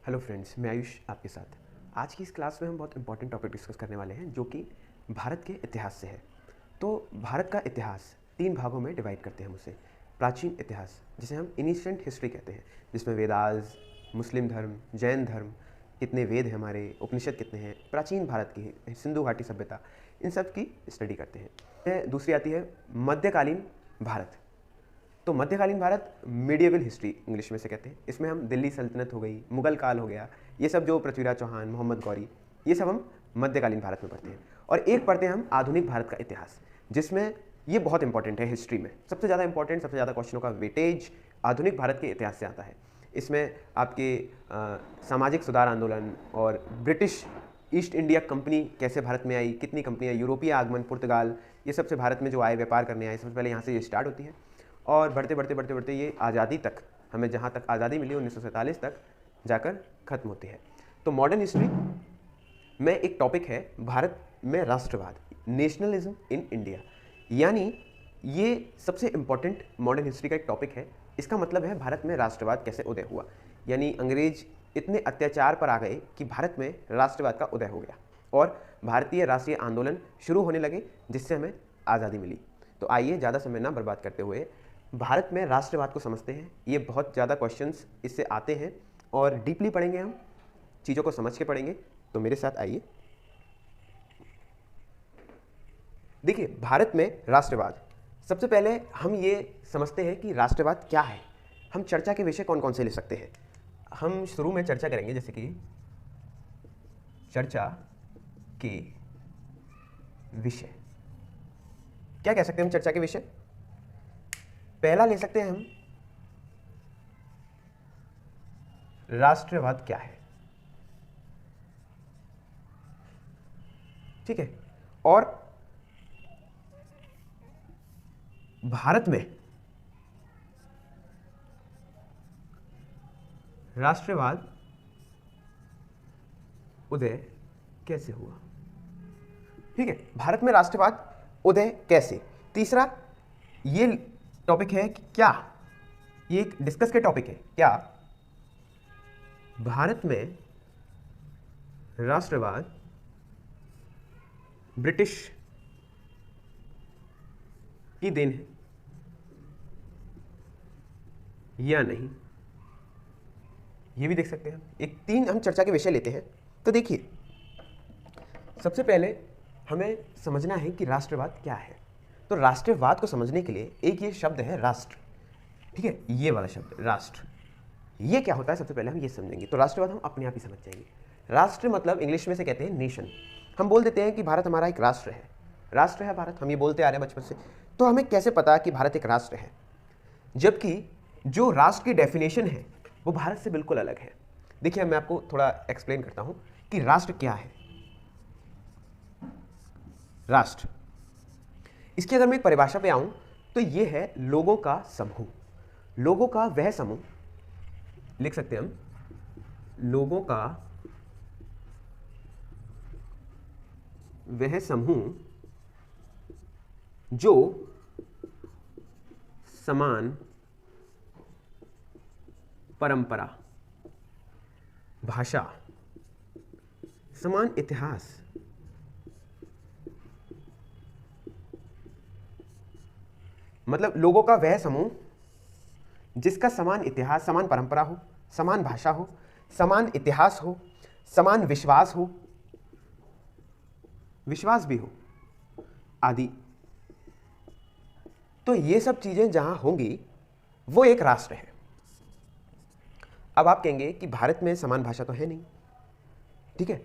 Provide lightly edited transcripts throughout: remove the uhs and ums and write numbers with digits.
Hello friends, मैं आयुष आपके साथ। आज की इस क्लास में हम बहुत इंपॉर्टेंट टॉपिक डिस्कस करने वाले हैं जो कि भारत के इतिहास से है। तो भारत का इतिहास 3 भागों में डिवाइड करते हैं हम उसे। प्राचीन इतिहास जिसे हम एनिशिएंट हिस्ट्री कहते हैं, जिसमें वेदास, मुस्लिम धर्म, जैन धर्म, कितने वेद हैं हमारे, उपनिषद कितने हैं, प्राचीन भारत की सिंधु घाटी सभ्यता, इन सब की स्टडी करते हैं। दूसरी आती है मध्यकालीन भारत। तो मध्यकालीन भारत मीडिएवल हिस्ट्री इंग्लिश में से कहते हैं। इसमें हम दिल्ली सल्तनत हो गई, मुगल काल हो गया, ये सब जो पृथ्वीराज चौहान, मोहम्मद गौरी, ये सब हम मध्यकालीन भारत में पढ़ते हैं। और एक पढ़ते हैं हम आधुनिक भारत का इतिहास, जिसमें ये बहुत इंपॉर्टेंट है। हिस्ट्री में सबसे ज़्यादा इंपॉर्टेंट, सबसे ज़्यादा क्वेश्चनों का वेटेज आधुनिक भारत के इतिहास से आता है। इसमें आपके सामाजिक सुधार आंदोलन और ब्रिटिश ईस्ट इंडिया कंपनी कैसे भारत में आई, कितनी कंपनियाँ, यूरोपीय आगमन, पुर्तगाल, ये सबसे भारत में जो आए, व्यापार करने आए, सबसे पहले यहाँ से ये स्टार्ट होती है। और बढ़ते बढ़ते बढ़ते बढ़ते ये आज़ादी तक, हमें जहाँ तक आज़ादी मिली 1947 तक जाकर ख़त्म होती है। तो मॉडर्न हिस्ट्री में एक टॉपिक है भारत में राष्ट्रवाद, नेशनलिज्म इन इंडिया। यानी ये सबसे इम्पॉर्टेंट मॉडर्न हिस्ट्री का एक टॉपिक है। इसका मतलब है भारत में राष्ट्रवाद कैसे उदय हुआ। यानी अंग्रेज इतने अत्याचार पर आ गए कि भारत में राष्ट्रवाद का उदय हो गया और भारतीय राष्ट्रीय आंदोलन शुरू होने लगे, जिससे हमें आज़ादी मिली। तो आइए ज़्यादा समय ना बर्बाद करते हुए भारत में राष्ट्रवाद को समझते हैं। ये बहुत ज़्यादा क्वेश्चंस इससे आते हैं और डीपली पढ़ेंगे, हम चीज़ों को समझ के पढ़ेंगे। तो मेरे साथ आइए। देखिए, भारत में राष्ट्रवाद, सबसे पहले हम ये समझते हैं कि राष्ट्रवाद क्या है। हम चर्चा के विषय कौन कौन से ले सकते हैं। हम शुरू में चर्चा करेंगे, जैसे कि चर्चा के विषय। क्या कह सकते हैं हम चर्चा के विषय? पहला ले सकते हैं हम, राष्ट्रवाद क्या है। ठीक है। और भारत में राष्ट्रवाद उदय कैसे हुआ। ठीक है, भारत में राष्ट्रवाद उदय कैसे। तीसरा ये टॉपिक है कि क्या, ये एक डिस्कस के टॉपिक है, क्या भारत में राष्ट्रवाद ब्रिटिश की देन है या नहीं। ये भी देख सकते हैं। एक 3 हम चर्चा के विषय लेते हैं। तो देखिए, सबसे पहले हमें समझना है कि राष्ट्रवाद क्या है। तो राष्ट्रवाद को समझने के लिए एक ये शब्द है राष्ट्र। ठीक है, ये वाला शब्द राष्ट्र, ये क्या होता है सबसे पहले हम ये समझेंगे। तो राष्ट्रवाद हम अपने आप ही समझ जाएंगे। राष्ट्र मतलब इंग्लिश में से कहते हैं नेशन। हम बोल देते हैं कि भारत हमारा एक राष्ट्र है, राष्ट्र है भारत, हम ये बोलते आ रहे हैं बचपन से। तो हमें कैसे पता कि भारत एक राष्ट्र है, जबकि जो राष्ट्र की डेफिनेशन है वो भारत से बिल्कुल अलग है। देखिए, मैं आपको थोड़ा एक्सप्लेन करता हूं कि राष्ट्र क्या है। राष्ट्र, इसकी अगर मैं एक परिभाषा पे आऊं तो ये है लोगों का समूह। लोगों का वह समूह, लिख सकते हैं हम, लोगों का वह समूह जो समान परंपरा, भाषा, समान इतिहास, मतलब लोगों का वह समूह जिसका समान इतिहास, समान परंपरा हो, समान भाषा हो, समान इतिहास हो, समान विश्वास हो, विश्वास भी हो, आदि। तो ये सब चीजें जहां होंगी वो एक राष्ट्र है। अब आप कहेंगे कि भारत में समान भाषा तो है नहीं। ठीक है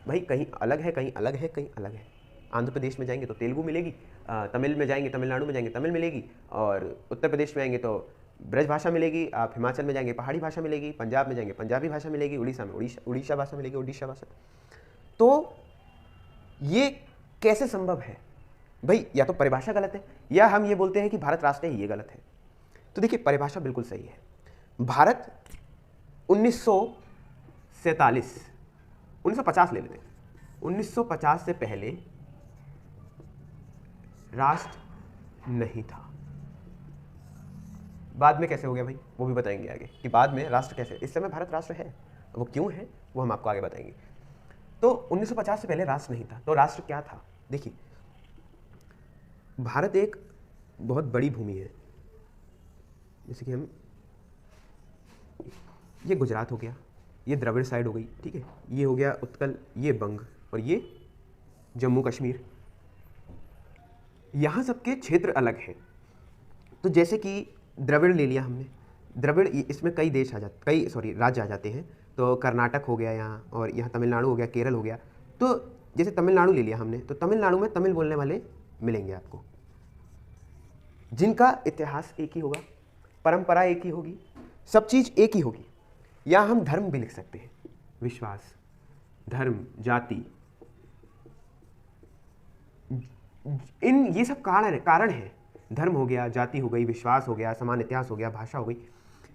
भाई, कहीं अलग है, कहीं अलग है, कहीं अलग है। आंध्र प्रदेश में जाएंगे तो तेलुगु मिलेगी, तमिल में जाएंगे, तमिलनाडु में जाएंगे तमिल मिलेगी, और उत्तर प्रदेश में आएंगे तो ब्रज भाषा मिलेगी, आप हिमाचल में जाएंगे पहाड़ी भाषा मिलेगी, पंजाब में जाएंगे पंजाबी भाषा मिलेगी, उड़ीसा में उड़ीसा भाषा मिलेगी, उड़ीसा भाषा। तो ये कैसे संभव है भाई? या तो परिभाषा गलत है, या हम ये बोलते हैं कि भारत राष्ट्र है, ये गलत है। तो देखिए, परिभाषा बिल्कुल सही है। भारत 1947, 1950 ले लेते हैं, 1950 से पहले राष्ट्र नहीं था। बाद में कैसे हो गया भाई, वो भी बताएंगे आगे कि बाद में राष्ट्र कैसे। इस समय भारत राष्ट्र है, वो क्यों है वो हम आपको आगे बताएंगे। तो 1950 से पहले राष्ट्र नहीं था। तो राष्ट्र क्या था? देखिए, भारत एक बहुत बड़ी भूमि है। जैसे कि हम, ये गुजरात हो गया, ये द्रविड़ साइड हो गई, ठीक है, ये हो गया उत्कल, ये बंग, और ये जम्मू कश्मीर। यहाँ सबके क्षेत्र अलग हैं। तो जैसे कि द्रविड़ ले लिया हमने, द्रविड़ इसमें कई देश आ जाते, कई राज्य आ जाते हैं। तो कर्नाटक हो गया यहाँ, और यहाँ तमिलनाडु हो गया, केरल हो गया। तो जैसे तमिलनाडु ले लिया हमने, तो तमिलनाडु में तमिल बोलने वाले मिलेंगे आपको, जिनका इतिहास एक ही होगा, परंपरा एक ही होगी, सब चीज़ एक ही होगी। या हम धर्म भी लिख सकते हैं, विश्वास, धर्म, जाति, इन ये सब कारण है। धर्म हो गया, जाति हो गई, विश्वास हो गया, समान इतिहास हो गया, भाषा हो गई,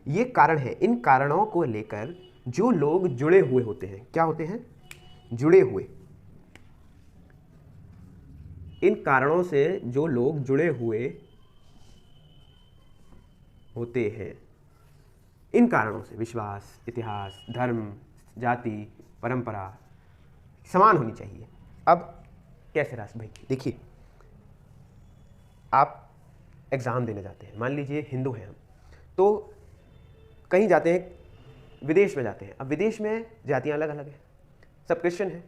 ये कारण है। इन कारणों को लेकर जो लोग जुड़े हुए होते हैं, क्या होते हैं? जुड़े हुए। इन कारणों से जो लोग जुड़े हुए होते हैं, इन कारणों से विश्वास, इतिहास, धर्म, जाति, परंपरा समान होनी चाहिए। अब कैसे राष्ट्र? भाई देखिए, आप एग्ज़ाम देने जाते हैं, मान लीजिए हिंदू हैं हम, तो कहीं जाते हैं, विदेश में जाते हैं। अब विदेश में जातियाँ अलग अलग हैं, सब क्रिश्चियन हैं,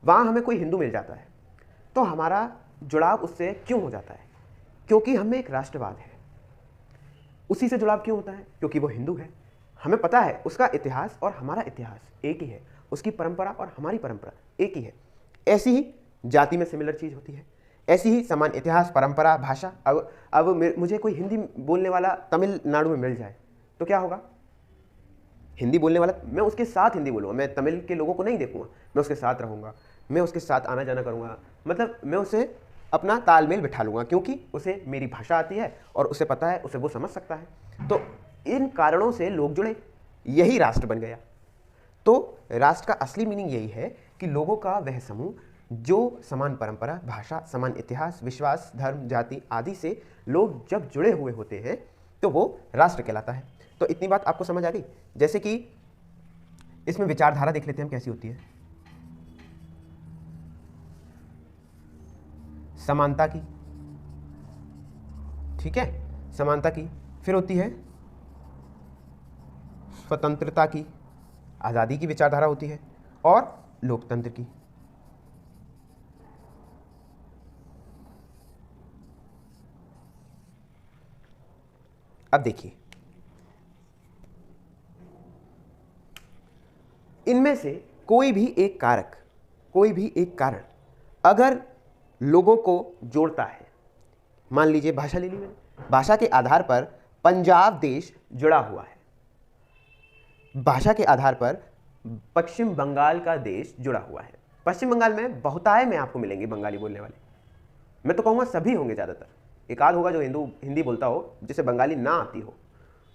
वहाँ हमें कोई हिंदू मिल जाता है, तो हमारा जुड़ाव उससे क्यों हो जाता है? क्योंकि हमें एक राष्ट्रवाद है। उसी से जुड़ाव क्यों होता है? क्योंकि वो हिंदू है, हमें पता है उसका इतिहास और हमारा इतिहास एक ही है, उसकी परंपरा और हमारी परंपरा एक ही है। ऐसी ही जाति में सिमिलर चीज़ होती है, ऐसी ही समान इतिहास, परंपरा, भाषा। अब मुझे कोई हिंदी बोलने वाला तमिलनाडु में मिल जाए तो क्या होगा? हिंदी बोलने वाला, मैं उसके साथ हिंदी बोलूँगा, मैं तमिल के लोगों को नहीं देखूँगा, मैं उसके साथ रहूँगा, मैं उसके साथ आना जाना करूँगा, मतलब मैं उसे अपना तालमेल बिठा लूँगा, क्योंकि उसे मेरी भाषा आती है और उसे पता है, उसे वो समझ सकता है। तो इन कारणों से लोग जुड़े, यही राष्ट्र बन गया। तो राष्ट्र का असली मीनिंग यही है कि लोगों का वह समूह जो समान परंपरा, भाषा, समान इतिहास, विश्वास, धर्म, जाति आदि से लोग जब जुड़े हुए होते हैं तो वो राष्ट्र कहलाता है। तो इतनी बात आपको समझ आ गई। जैसे कि इसमें विचारधारा देख लेते हैं हम कैसी होती है। समानता की, ठीक है, समानता की। फिर होती है स्वतंत्रता की, आज़ादी की विचारधारा होती है, और लोकतंत्र की। अब देखिए, इनमें से कोई भी एक कारक, कोई भी एक कारण अगर लोगों को जोड़ता है, मान लीजिए भाषा ले ली मैंने, भाषा के आधार पर पंजाब देश जुड़ा हुआ है, भाषा के आधार पर पश्चिम बंगाल का देश जुड़ा हुआ है। पश्चिम बंगाल में बहुतायत में आपको मिलेंगे बंगाली बोलने वाले, मैं तो कहूँगा सभी होंगे, ज़्यादातर एक आध होगा जो हिंदी बोलता हो, जिसे बंगाली ना आती हो।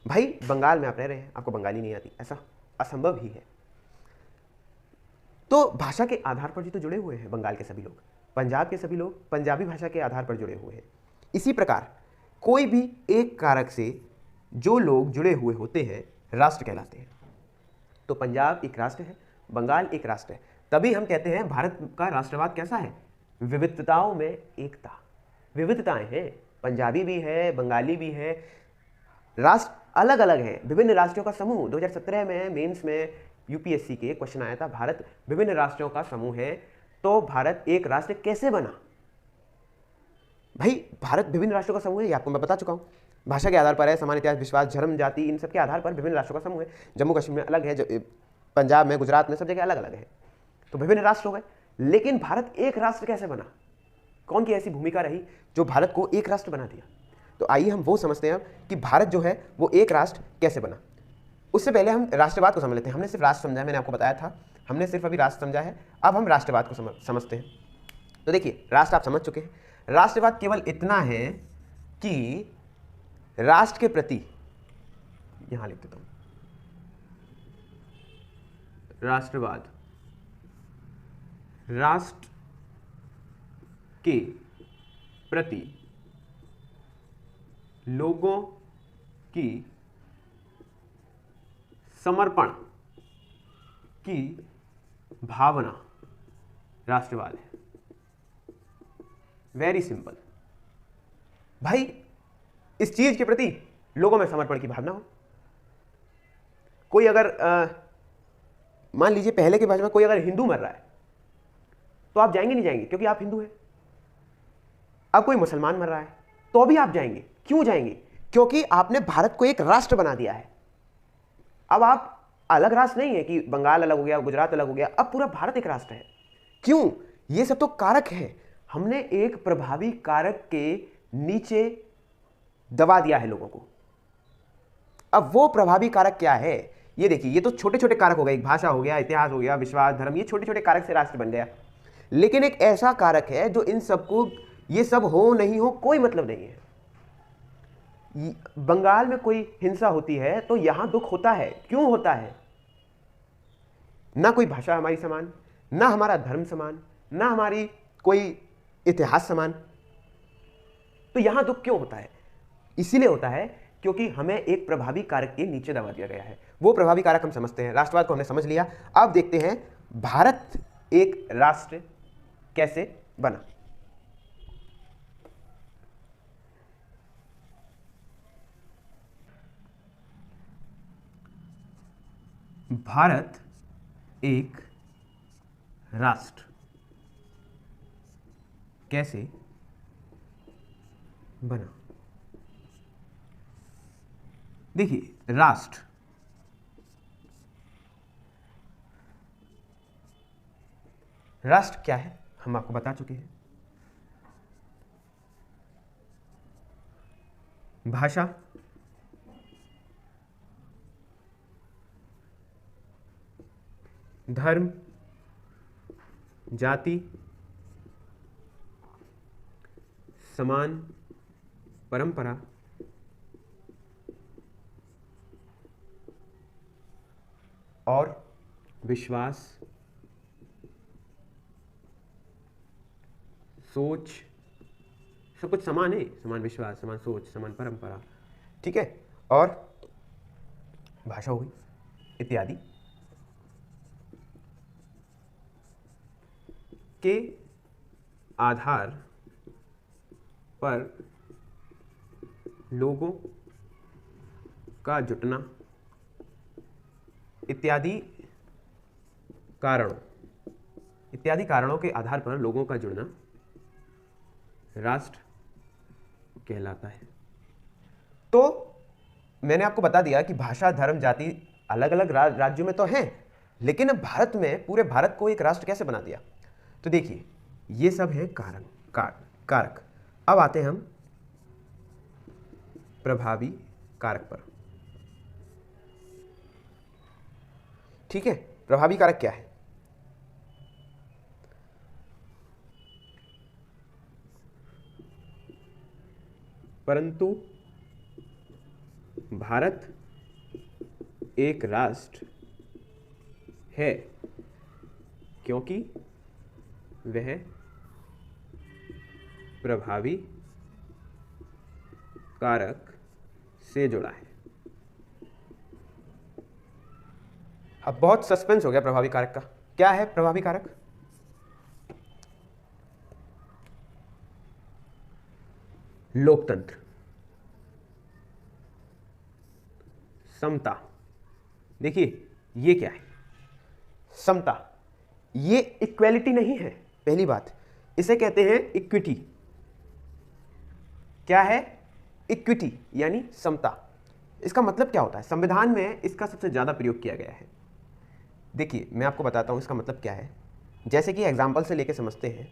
भाई बंगाल में आप रह रहे हैं, आपको बंगाली नहीं आती, ऐसा असंभव ही है। तो भाषा के आधार पर जो जुड़े हुए हैं बंगाल के सभी लोग, पंजाब के सभी लोग पंजाबी भाषा के आधार पर जुड़े हुए हैं। इसी प्रकार कोई भी एक कारक से जो लोग जुड़े हुए होते हैं राष्ट्र कहलाते हैं। तो पंजाब एक राष्ट्र है, बंगाल एक राष्ट्र है। तभी हम कहते हैं भारत का राष्ट्रवाद कैसा है? विविधताओं में एकता। विविधताएं हैं, पंजाबी भी है, बंगाली भी है, राष्ट्र अलग अलग है, विभिन्न राष्ट्रों का समूह। 2017 में मेंस में यूपीएससी के क्वेश्चन आया था, भारत विभिन्न राष्ट्रों का समूह है, तो भारत एक राष्ट्र कैसे बना? भाई भारत विभिन्न राष्ट्रों का समूह है, ये आपको मैं बता चुका हूँ। भाषा के आधार पर है, समान इतिहास, विश्वास, धर्म, जाति, इन सब के आधार पर विभिन्न राष्ट्रों का समूह है। जम्मू कश्मीर में अलग है, पंजाब में, गुजरात में, सब जगह अलग अलग है, तो विभिन्न राष्ट्र हो गए। लेकिन भारत एक राष्ट्र कैसे बना? कौन की ऐसी भूमिका रही जो भारत को एक राष्ट्र बना दिया? तो आइए हम वो समझते हैं कि भारत जो है वो एक राष्ट्र कैसे बना। उससे पहले हम राष्ट्रवाद को समझ लेते हैं। हमने सिर्फ राष्ट्र समझा है, मैंने आपको बताया था, हमने सिर्फ अभी राष्ट्र समझा है, अब हम राष्ट्रवाद को समझते हैं। तो देखिए, राष्ट्र आप समझ चुके हैं। राष्ट्रवाद केवल इतना है कि राष्ट्र के प्रति, यहां लिख देता हूं, राष्ट्रवाद राष्ट्र के प्रति लोगों की समर्पण की भावना राष्ट्रवाद है। वेरी सिंपल भाई, इस चीज के प्रति लोगों में समर्पण की भावना हो। कोई अगर मान लीजिए पहले के भाषा में कोई अगर हिंदू मर रहा है तो आप जाएंगे नहीं जाएंगे क्योंकि आप हिंदू हैं। अब कोई मुसलमान मर रहा है तो भी आप जाएंगे। क्यों जाएंगे? क्योंकि आपने भारत को एक राष्ट्र बना दिया है। अब आप अलग राष्ट्र नहीं है कि बंगाल अलग हो गया, गुजरात अलग हो गया, अब पूरा भारत एक राष्ट्र है। क्यों? ये सब तो कारक है। हमने एक प्रभावी कारक के नीचे दबा दिया है लोगों को। अब वो प्रभावी कारक क्या है ये देखिए। ये तो छोटे छोटे कारक हो गए, एक भाषा हो गया, इतिहास हो गया, विश्वास, धर्म, ये छोटे छोटे कारक से राष्ट्र बन गया। लेकिन एक ऐसा कारक है जो इन सबको, ये सब हो नहीं हो कोई मतलब नहीं है। बंगाल में कोई हिंसा होती है तो यहां दुख होता है। क्यों होता है? ना कोई भाषा हमारी समान, ना हमारा धर्म समान, ना हमारी कोई इतिहास समान, तो यहां दुख क्यों होता है? इसीलिए होता है क्योंकि हमें एक प्रभावी कारक के नीचे दबा दिया गया है। वो प्रभावी कारक हम समझते हैं। राष्ट्रवाद को हमने समझ लिया। अब देखते हैं भारत एक राष्ट्र कैसे बना। भारत एक राष्ट्र कैसे बना? देखिए, राष्ट्र क्या है हम आपको बता चुके हैं। भाषा, धर्म, जाति, समान परंपरा, और विश्वास, सोच, सब कुछ समान है। समान विश्वास, समान सोच, समान परंपरा, ठीक है। और भाषा हो गई इत्यादि के आधार पर लोगों का जुटना इत्यादि कारणों के आधार पर लोगों का जुड़ना राष्ट्र कहलाता है। तो मैंने आपको बता दिया कि भाषा, धर्म, जाति अलग अलग राज्यों में तो हैं, लेकिन अब भारत में, पूरे भारत को एक राष्ट्र कैसे बना दिया? तो देखिए, ये सब है कारक। अब आते हैं हम प्रभावी कारक पर। ठीक है, प्रभावी कारक क्या है? परंतु भारत एक राष्ट्र है क्योंकि वह प्रभावी कारक से जुड़ा है। अब बहुत सस्पेंस हो गया प्रभावी कारक का। क्या है प्रभावी कारक? लोकतंत्र, समता। देखिए, ये क्या है? समता। ये इक्वेलिटी नहीं है। पहली बात, इसे कहते हैं इक्विटी। क्या है? इक्विटी यानी समता। इसका मतलब क्या होता है? संविधान में इसका सबसे ज्यादा प्रयोग किया गया है। देखिए, मैं आपको बताता हूं इसका मतलब क्या है। जैसे कि एग्जाम्पल से लेके समझते हैं।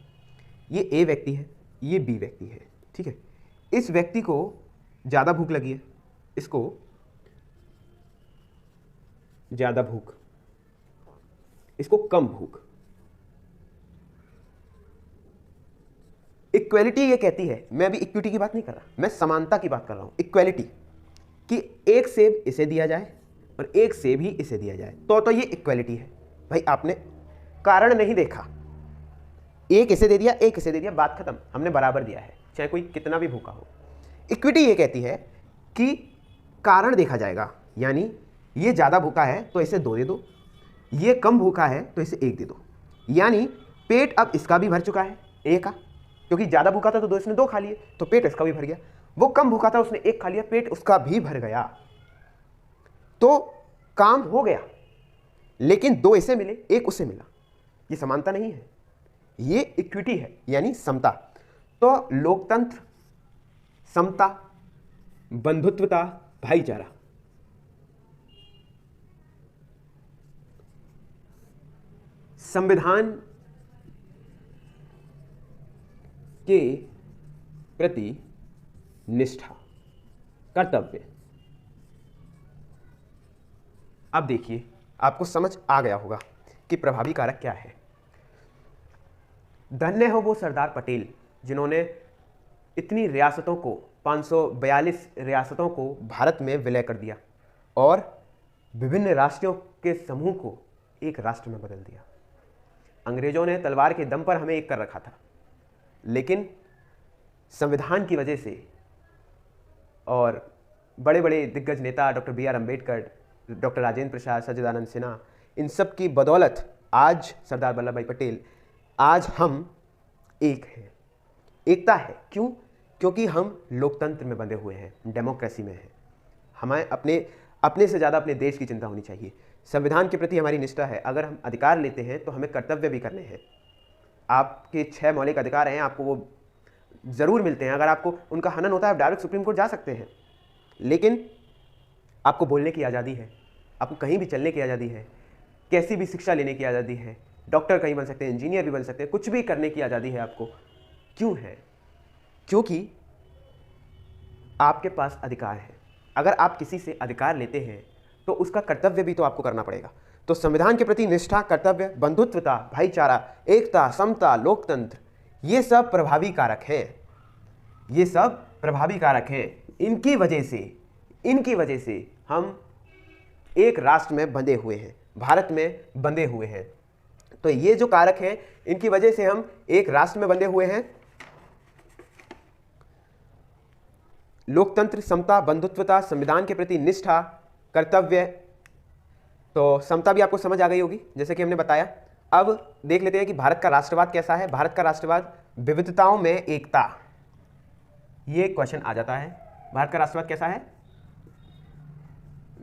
ये ए व्यक्ति है, ये बी व्यक्ति है, ठीक है। इस व्यक्ति को ज्यादा भूख लगी है, इसको ज्यादा भूख, इसको कम भूख। इक्वेलिटी ये कहती है, मैं अभी इक्विटी की बात नहीं कर रहा, मैं समानता की बात कर रहा हूं। इक्वेलिटी कि एक सेब इसे दिया जाए और एक सेब ही इसे दिया जाए, तो ये इक्वेलिटी है। भाई, आपने कारण नहीं देखा, एक इसे दे दिया, एक इसे दे दिया, बात खत्म, हमने बराबर दिया है, चाहे कोई कितना भी भूखा हो। इक्विटी ये कहती है कि कारण देखा जाएगा, यानी ये ज़्यादा भूखा है तो इसे 2 दे दो, ये कम भूखा है तो इसे 1 दे दो। यानी पेट अब इसका भी भर चुका है ए का, क्योंकि ज़्यादा भूखा था तो इसने 2 खा लिए, तो पेट इसका भी भर गया। वो कम भूखा था, उसने 1 खा लिया, पेट उसका भी भर गया, तो काम हो गया। लेकिन 2 इसे मिले, 1 उसे मिला। ये समानता नहीं है, ये इक्विटी है, यानी समता। तो लोकतंत्र, समता, बंधुत्वता, भाईचारा, संविधान के प्रति निष्ठा, कर्तव्य। अब देखिए, आपको समझ आ गया होगा कि प्रभावी कारक क्या है। धन्य हो वो सरदार पटेल जिन्होंने इतनी रियासतों को, 542 रियासतों को भारत में विलय कर दिया और विभिन्न राष्ट्रों के समूह को एक राष्ट्र में बदल दिया। अंग्रेजों ने तलवार के दम पर हमें एक कर रखा था, लेकिन संविधान की वजह से और बड़े बड़े दिग्गज नेता doctor BR Ambedkar, doctor Rajendra Prasad, Sachchidananda Sinha, इन सब की बदौलत आज सरदार वल्लभ भाई पटेल, आज हम एक हैं। एकता है, क्यों? क्योंकि हम लोकतंत्र में बंधे हुए हैं, डेमोक्रेसी में हैं। हमें अपने से ज़्यादा अपने देश की चिंता होनी चाहिए। संविधान के प्रति हमारी निष्ठा है। अगर हम अधिकार लेते हैं तो हमें कर्तव्य भी करने हैं। आपके 6 मौलिक अधिकार हैं, आपको वो ज़रूर मिलते हैं। अगर आपको उनका हनन होता है, आप डायरेक्ट सुप्रीम कोर्ट जा सकते हैं, लेकिन आपको बोलने की आज़ादी है, आपको कहीं भी चलने की आज़ादी है, कैसी भी शिक्षा लेने की आज़ादी है, डॉक्टर कहीं बन सकते हैं, इंजीनियर भी बन सकते हैं, कुछ भी करने की आज़ादी है आपको। क्यों है? क्योंकि आपके पास अधिकार है। अगर आप किसी से अधिकार लेते हैं तो उसका कर्तव्य भी तो आपको करना पड़ेगा। तो संविधान के प्रति निष्ठा, कर्तव्य, बंधुत्वता, भाईचारा, एकता, समता, लोकतंत्र, ये सब प्रभावी कारक हैं। ये सब प्रभावी कारक हैं। इनकी वजह से हम एक राष्ट्र में बंधे हुए हैं, भारत में बंधे हुए हैं। तो ये जो कारक हैं, इनकी वजह से हम एक राष्ट्र में बंधे हुए हैं। लोकतंत्र, समता, बंधुत्वता, संविधान के प्रति निष्ठा, कर्तव्य। तो समता भी आपको समझ आ गई होगी, जैसे कि हमने बताया। अब देख लेते हैं कि भारत का राष्ट्रवाद कैसा है। भारत का राष्ट्रवाद विविधताओं में एकता, ये क्वेश्चन आ जाता है। भारत का राष्ट्रवाद कैसा है?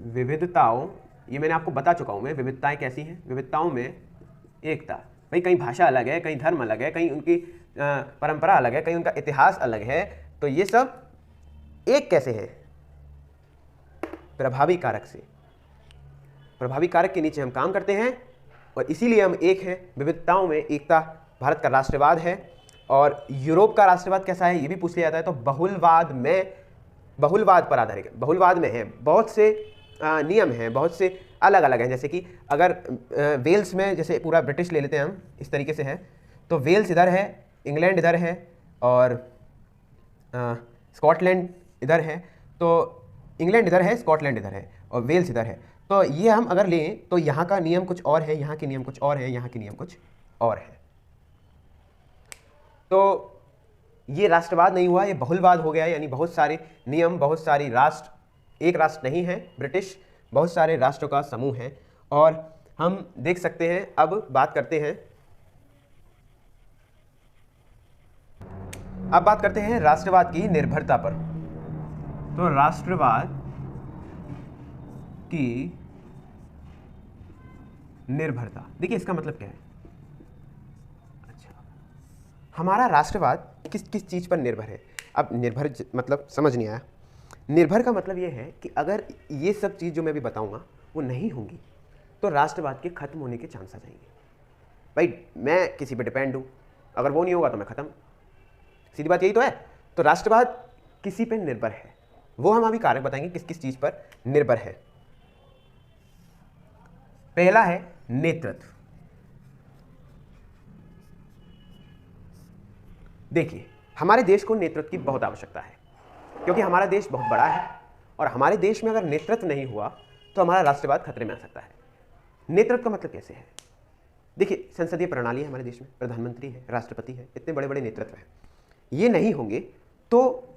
विविधताओं, ये मैंने आपको बता चुका हूं मैं, विविधताएं कैसी हैं? विविधताओं में एकता। भाई कहीं भाषा अलग है, कहीं धर्म अलग है, कहीं उनकी परंपरा अलग है, कहीं उनका इतिहास अलग है, तो ये सब एक कैसे है? प्रभावी कारक से। प्रभावी कारक के नीचे हम काम करते हैं और इसीलिए हम एक हैं। विविधताओं में एकता भारत का राष्ट्रवाद है। और यूरोप का राष्ट्रवाद कैसा है, ये भी पूछ लिया जाता है। तो बहुलवाद पर आधारित, बहुलवाद में है, बहुत से नियम हैं, बहुत से अलग अलग हैं। जैसे कि अगर वेल्स में, जैसे पूरा ब्रिटिश ले लेते हैं हम, इस तरीके से है, तो वेल्स इधर है, इंग्लैंड इधर है और स्कॉटलैंड इधर है। तो इंग्लैंड इधर है, स्कॉटलैंड इधर है और वेल्स इधर है। तो ये हम अगर लें तो यहाँ का नियम कुछ और है, यहाँ के नियम कुछ और है, यहाँ के नियम कुछ और है। तो ये राष्ट्रवाद नहीं हुआ, ये बहुलवाद हो गया। यानी बहुत सारे नियम, बहुत सारी राष्ट्र, एक राष्ट्र नहीं है ब्रिटिश, बहुत सारे राष्ट्रों का समूह है। और हम देख सकते हैं, अब बात करते हैं राष्ट्रवाद की निर्भरता पर। तो राष्ट्रवाद की निर्भरता, देखिए इसका मतलब क्या है। अच्छा, हमारा राष्ट्रवाद किस किस चीज पर निर्भर है? अब निर्भर मतलब समझ नहीं आया। निर्भर का मतलब यह है कि अगर ये सब चीज़ जो मैं भी बताऊंगा वो नहीं होंगी तो राष्ट्रवाद के खत्म होने के चांस आ जाएंगे। भाई मैं किसी पे डिपेंड हूँ, अगर वो नहीं होगा तो मैं खत्म, सीधी बात यही तो है। तो राष्ट्रवाद किसी पे निर्भर है, वो हम अभी कारक बताएंगे किस किस चीज पर निर्भर है। पहला है नेतृत्व। देखिए हमारे देश को नेतृत्व की बहुत आवश्यकता है, क्योंकि हमारा देश बहुत बड़ा है और हमारे देश में अगर नेतृत्व नहीं हुआ तो हमारा राष्ट्रवाद खतरे में आ सकता है। नेतृत्व का मतलब कैसे है? देखिए संसदीय प्रणाली है हमारे देश में, प्रधानमंत्री है, राष्ट्रपति है, इतने बड़े बड़े नेतृत्व हैं। ये नहीं होंगे तो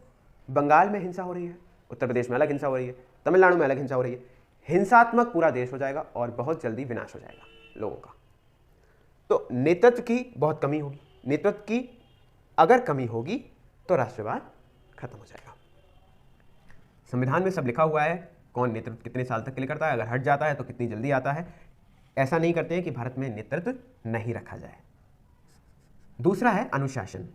बंगाल में हिंसा हो रही है, उत्तर प्रदेश में अलग हिंसा हो रही है, तमिलनाडु में अलग हिंसा हो रही है, हिंसात्मक पूरा देश हो जाएगा और बहुत जल्दी विनाश हो जाएगा। लोगों का। तो नेतृत्व की बहुत कमी होगी, नेतृत्व की अगर कमी होगी तो राष्ट्रवाद खत्म हो जाएगा। संविधान में सब लिखा हुआ है, कौन नेतृत्व कितने साल तक के लिए करता है, अगर हट जाता है तो कितनी जल्दी आता है। ऐसा नहीं करते हैं कि भारत में नेतृत्व नहीं रखा जाए। दूसरा है अनुशासन।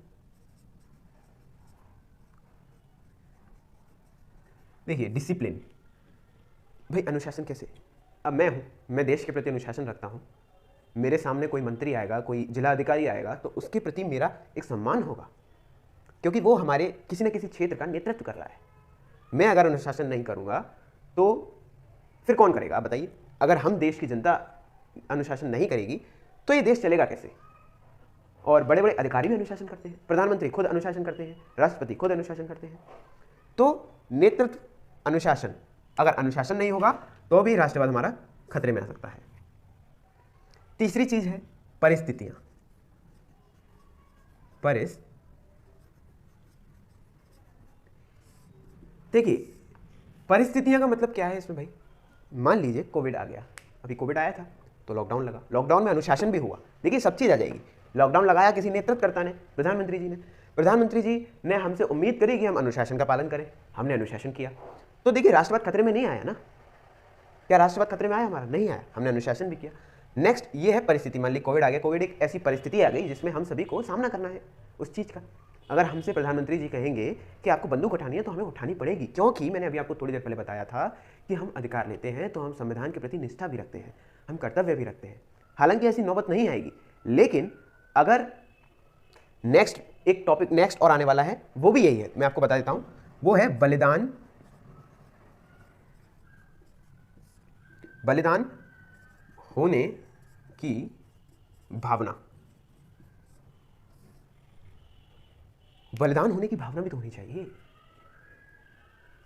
देखिए डिसिप्लिन, भाई अनुशासन कैसे? अब मैं देश के प्रति अनुशासन रखता हूं, मेरे सामने कोई मंत्री आएगा, कोई जिला अधिकारी आएगा तो उसके प्रति मेरा एक सम्मान होगा, क्योंकि वो हमारे किसी न किसी क्षेत्र का नेतृत्व कर रहा है। मैं अगर अनुशासन नहीं करूंगा तो फिर कौन करेगा आप बताइए? अगर हम देश की जनता अनुशासन नहीं करेगी तो ये देश चलेगा कैसे? और बड़े बड़े अधिकारी भी अनुशासन करते हैं, प्रधानमंत्री खुद अनुशासन करते हैं, राष्ट्रपति खुद अनुशासन करते हैं। तो नेतृत्व, अनुशासन, अगर अनुशासन नहीं होगा तो भी राष्ट्रवाद हमारा खतरे में आ सकता है। तीसरी चीज है परिस्थितियां। देखिए परिस्थितियां का मतलब क्या है इसमें भाई? मान लीजिए कोविड आ गया, अभी कोविड आया था तो लॉकडाउन लगा, लॉकडाउन में अनुशासन भी हुआ। देखिए सब चीज़ आ जाएगी। लॉकडाउन लगाया किसी नेतृत्वकर्ता ने, प्रधानमंत्री जी ने। प्रधानमंत्री जी ने हमसे उम्मीद करी कि हम अनुशासन का पालन करें, हमने अनुशासन किया, तो देखिए राष्ट्रवाद खतरे में नहीं आया ना। क्या राष्ट्रवाद खतरे में आया? हमारा नहीं आया, हमने अनुशासन भी किया। नेक्स्ट ये है परिस्थिति। मान ली कोविड आ गया, कोविड एक ऐसी परिस्थिति आ गई जिसमें हम सभी को सामना करना है उस चीज़ का। अगर हमसे प्रधानमंत्री जी कहेंगे कि आपको बंदूक उठानी है तो हमें उठानी पड़ेगी, क्योंकि मैंने अभी आपको थोड़ी देर पहले बताया था कि हम अधिकार लेते हैं तो हम संविधान के प्रति निष्ठा भी रखते हैं, हम कर्तव्य भी रखते हैं। हालांकि ऐसी नौबत नहीं आएगी, लेकिन अगर नेक्स्ट एक टॉपिक नेक्स्ट और आने वाला है वो भी यही है, मैं आपको बता देता हूं, वो है बलिदान। बलिदान होने की भावना। बलिदान होने की भावना भी तो होनी चाहिए।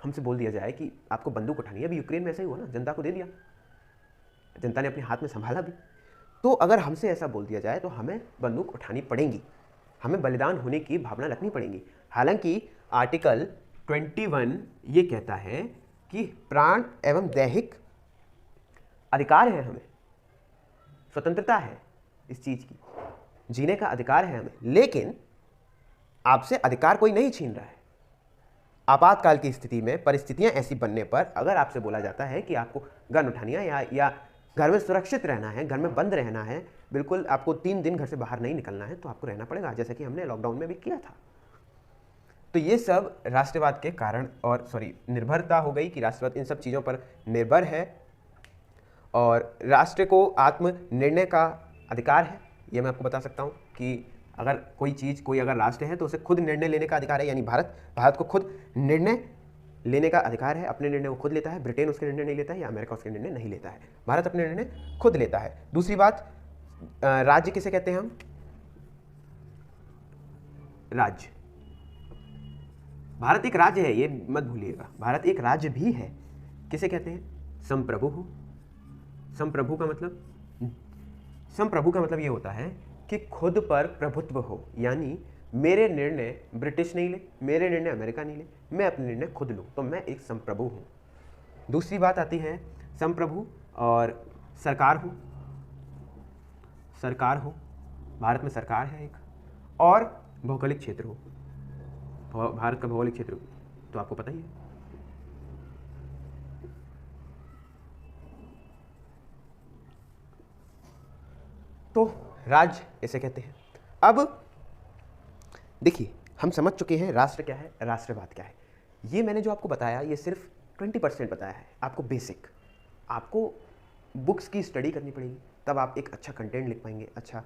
हमसे बोल दिया जाए कि आपको बंदूक उठानी है, अभी यूक्रेन में ऐसा ही हुआ ना, जनता को दे दिया, जनता ने अपने हाथ में संभाला भी। तो अगर हमसे ऐसा बोल दिया जाए तो हमें बंदूक उठानी पड़ेगी, हमें बलिदान होने की भावना रखनी पड़ेगी। हालांकि आर्टिकल 21 ये कहता है कि प्राण एवं दैहिक अधिकार है, हमें स्वतंत्रता है इस चीज की, जीने का अधिकार है हमें, लेकिन आपसे अधिकार कोई नहीं छीन रहा है। आपातकाल की स्थिति में परिस्थितियां ऐसी बनने पर अगर आपसे बोला जाता है कि आपको गन उठानी है या घर में सुरक्षित रहना है, घर में बंद रहना है, बिल्कुल आपको 3 दिन घर से बाहर नहीं निकलना है, तो आपको रहना पड़ेगा, जैसे कि हमने लॉकडाउन में भी किया था। तो ये सब राष्ट्रवाद के कारण और निर्भरता हो गई कि राष्ट्रवाद इन सब चीज़ों पर निर्भर है और राष्ट्र को आत्मनिर्णय का अधिकार है। ये मैं आपको बता सकता हूँ कि अगर कोई अगर राष्ट्र है तो उसे खुद निर्णय लेने का अधिकार है, यानी भारत को खुद निर्णय लेने का अधिकार है, अपने निर्णय को खुद लेता है। ब्रिटेन उसके निर्णय नहीं लेता है या अमेरिका उसके निर्णय नहीं लेता है, भारत अपने निर्णय खुद लेता है। दूसरी बात, राज्य किसे कहते हैं हम? राज्य। भारत एक राज्य है, ये मत भूलिएगा, भारत एक राज्य भी है। किसे कहते हैं? संप्रभु हो। संप्रभु का मतलब ये होता है कि खुद पर प्रभुत्व हो, यानी मेरे निर्णय ब्रिटिश नहीं ले, मेरे निर्णय अमेरिका नहीं ले, मैं अपने निर्णय खुद लूँ, तो मैं एक संप्रभु हूँ। दूसरी बात आती है संप्रभु और सरकार हो, भारत में सरकार है एक, और भौगोलिक क्षेत्र हो। भारत का भौगोलिक क्षेत्र तो आपको पता ही है। तो राज्य इसे कहते हैं। अब देखिए हम समझ चुके हैं राष्ट्र क्या है, राष्ट्रवाद क्या है। ये मैंने जो आपको बताया ये सिर्फ 20% बताया है आपको बेसिक। आपको बुक्स की स्टडी करनी पड़ेगी, तब आप एक अच्छा कंटेंट लिख पाएंगे, अच्छा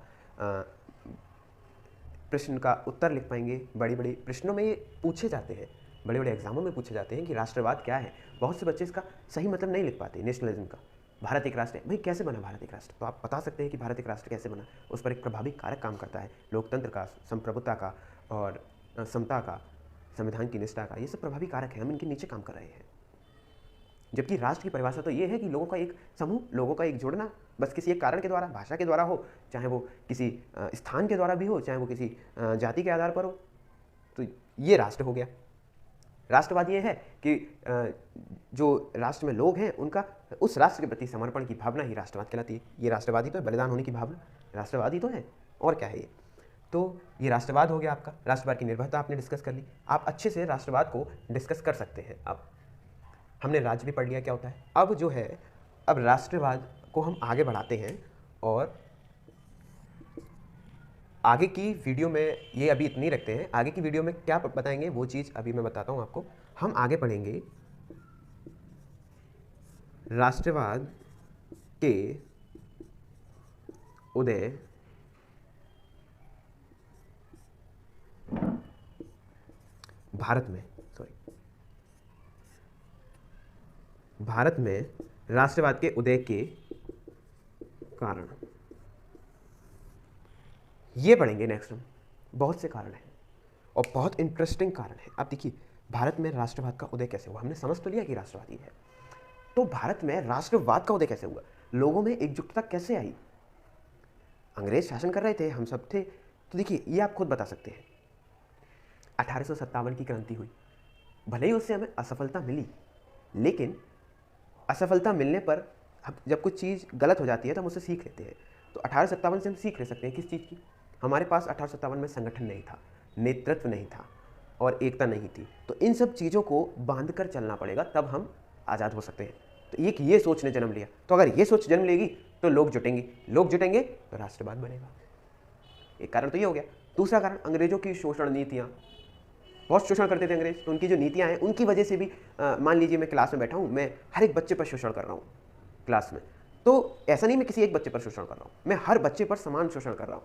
प्रश्न का उत्तर लिख पाएंगे। बड़ी बड़ी प्रश्नों में ये पूछे जाते हैं, बड़े बड़े एग्जामों में पूछे जाते हैं कि राष्ट्रवाद क्या है। बहुत से बच्चे इसका सही मतलब नहीं लिख पाते। नेशनलिज्म का, भारत एक राष्ट्र है, भाई कैसे बना भारत एक राष्ट्र? तो आप बता सकते हैं कि भारत एक राष्ट्र कैसे बना। उस पर एक प्रभावी कारक काम करता है, लोकतंत्र का, संप्रभुता का और समता का, संविधान की निष्ठा का, ये सब प्रभावी कारक है, हम इनके नीचे काम कर रहे हैं। जबकि राष्ट्र की परिभाषा तो ये है कि लोगों का एक समूह, लोगों का एक जुड़ना, बस किसी एक कारण के द्वारा, भाषा के द्वारा हो, चाहे वो किसी स्थान के द्वारा भी हो, चाहे वो किसी जाति के आधार पर हो, तो ये राष्ट्र हो गया। राष्ट्रवाद ये है कि जो राष्ट्र में लोग हैं उनका उस राष्ट्र के प्रति समर्पण की भावना ही राष्ट्रवाद कहलाती है। ये राष्ट्रवादी तो है, बलिदान होने की भावना राष्ट्रवादी तो है, और क्या है ये। तो ये राष्ट्रवाद हो गया आपका। राष्ट्रवाद की निर्भरता आपने डिस्कस कर ली। आप अच्छे से राष्ट्रवाद को डिस्कस कर सकते हैं। अब हमने राज्य भी पढ़ लिया क्या होता है। अब जो है, अब राष्ट्रवाद को हम आगे बढ़ाते हैं, और आगे की वीडियो में ये अभी इतनी रखते हैं। आगे की वीडियो में क्या बताएंगे वो चीज़ अभी मैं बताता हूँ आपको। हम आगे पढ़ेंगे राष्ट्रवाद के उदय भारत में राष्ट्रवाद के उदय के कारण, ये पढ़ेंगे नेक्स्ट हम। बहुत से कारण हैं और बहुत इंटरेस्टिंग कारण है। अब देखिए, भारत में राष्ट्रवाद का उदय कैसे हुआ। हमने समझ तो लिया कि राष्ट्रवादी है, तो भारत में राष्ट्रवाद का उदय कैसे हुआ, लोगों में एकजुटता कैसे आई। अंग्रेज शासन कर रहे थे, हम सब थे, तो देखिए ये आप खुद बता सकते हैं। 1857 की क्रांति हुई, भले ही उससे हमें असफलता मिली, लेकिन असफलता मिलने पर जब कुछ चीज़ गलत हो जाती है तो हम उससे सीख लेते हैं। तो 1857 से हम सीख ले सकते हैं किस चीज़ की। हमारे पास 1857 में संगठन नहीं था, नेतृत्व नहीं था और एकता नहीं थी। तो इन सब चीज़ों को बांध कर चलना पड़ेगा, तब हम आज़ाद हो सकते हैं। तो एक ये सोच ने जन्म लिया। तो अगर ये सोच जन्म लेगी तो लोग जुटेंगे तो राष्ट्रवाद बनेगा। एक कारण तो ये हो गया। दूसरा कारण, अंग्रेजों की शोषण नीतियाँ। बहुत शोषण करते थे अंग्रेज, तो उनकी जो नीतियाँ हैं उनकी वजह से भी मान लीजिए मैं क्लास में बैठा हूँ, मैं हर एक बच्चे पर शोषण कर रहा हूँ क्लास में। तो ऐसा नहीं मैं किसी एक बच्चे पर शोषण कर रहा हूँ, मैं हर बच्चे पर समान शोषण कर रहा हूँ।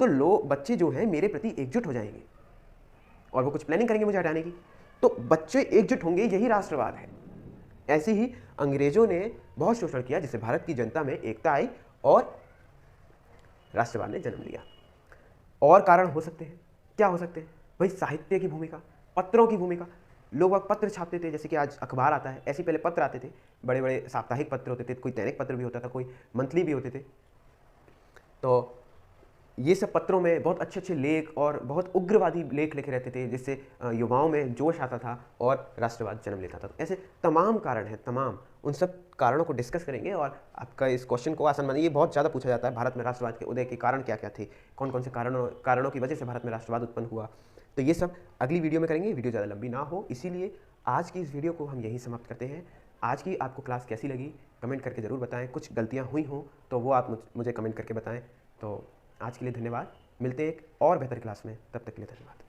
तो बच्चे जो हैं मेरे प्रति एकजुट हो जाएंगे और वो कुछ प्लानिंग करेंगे मुझे हटाने की। तो बच्चे एकजुट होंगे, यही राष्ट्रवाद है। ऐसे ही अंग्रेजों ने बहुत शोषण किया, जिससे भारत की जनता में एकता आई और राष्ट्रवाद ने जन्म लिया। और कारण हो सकते हैं, क्या हो सकते हैं भाई? साहित्य की भूमिका, पत्रों की भूमिका। लोग अब पत्र छापते थे, जैसे कि आज अखबार आता है, ऐसे पहले पत्र आते थे। बड़े बड़े साप्ताहिक पत्र होते थे, कोई दैनिक पत्र भी होता था, कोई मंथली भी होते थे। तो ये सब पत्रों में बहुत अच्छे अच्छे लेख और बहुत उग्रवादी लेख लिखे रहते थे, जिससे युवाओं में जोश आता था और राष्ट्रवाद जन्म लेता था। तो ऐसे तमाम कारण हैं, तमाम उन सब कारणों को डिस्कस करेंगे। और आपका इस क्वेश्चन को आसान मानिए, ये बहुत ज़्यादा पूछा जाता है, भारत में राष्ट्रवाद के उदय के कारण क्या क्या थे, कौन कौन से कारणों की वजह से भारत में राष्ट्रवाद उत्पन्न हुआ। तो ये सब अगली वीडियो में करेंगे, वीडियो ज़्यादा लंबी ना हो, इसीलिए आज की इस वीडियो को हम यहीं समाप्त करते हैं। आज की आपको क्लास कैसी लगी कमेंट करके ज़रूर बताएं। कुछ गलतियाँ हुई हों तो वो आप मुझे कमेंट करके बताएं। तो आज के लिए धन्यवाद, मिलते हैं एक और बेहतर क्लास में, तब तक के लिए धन्यवाद।